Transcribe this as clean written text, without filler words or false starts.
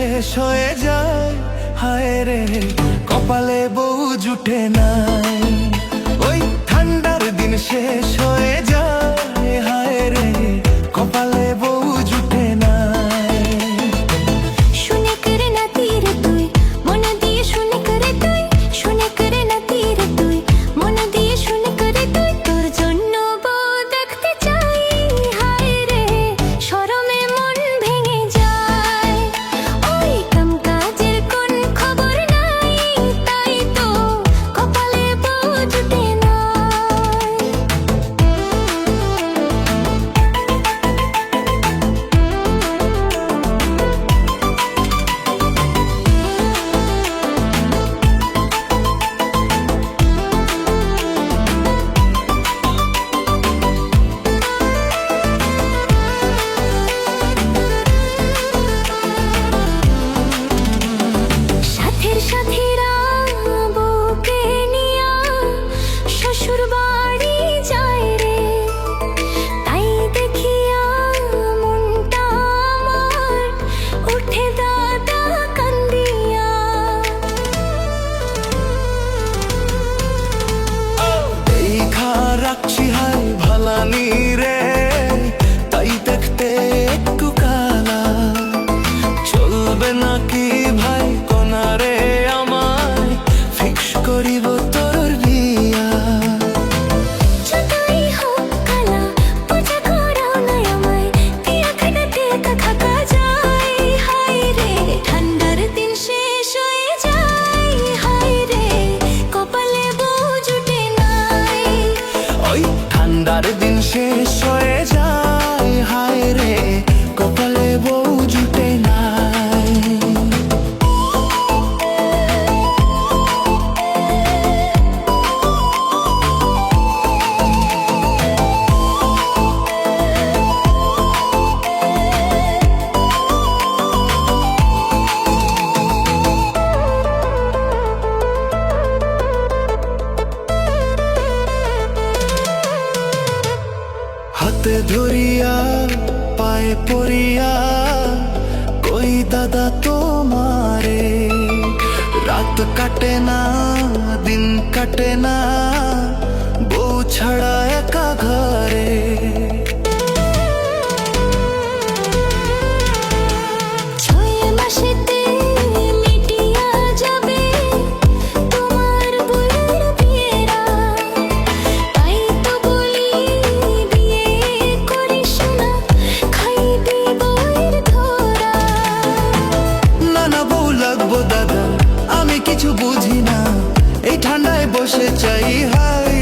শেষ হয়ে যায়, হায় রে কপালে বউ জুটে নাই। ওই ঠান্ডার দিন শেষ হয়ে যায়, হায় রে কপালে বউ জুটে নাই। শুনে করে না তীর তুই মন দিয়ে, শুনে করে তুই শুনে করে না তীর তুই মন দিয়ে, শুনে করে তুই তোর জন্য বউ দেখতে চাই, হায় রে শরমে মন ভেঙে যায়। ওই কাম কাজের কোন খবর নাই, তাই তো কপালে বউ জুটে নাই। সাথের সাথীরা বউকে নিয়া শ্বশুর বাড়ি যায় রে, তাই দেখিয়া মনটা আমার উঠে দাদা কান্দিয়া। দেখা রাখছি হাই ভালানি রে, তাই দেখতে একটু কালা। চলবে নাকি ভাই কোনারে আমায় ফিক্স করিব তোর বিয়া। যতই হোক কালা পূজা করাও না আমায়, দিয়া খাটাতে থাকা যায়, হায় রে ঠান্ডার দিন শেষ হয়ে যায়, হায় রে কপালে বউ জুটে নাই। ওই ঠান্ডার দিন শেষ হয়ে যায়, হায় রে কপালে বউ জুটে নাই। হাতে ধরিয়া পায়ে পড়িয়া কই দাদা তোমারে, রাত কাটে না দিন কাটে না বউ ছাড়া একা ঘরে। ছয় মাসেতে মিটিয়া যাবে তোমার বউয়ের বিয়েরা, তাই তো বলি বিয়ে করিস না, খাইবি বউয়ের ধরা। না না বউ লাগবো দাদা, আমি কিছু বুঝি না, এই ঠান্ডায় বসে চাই হায়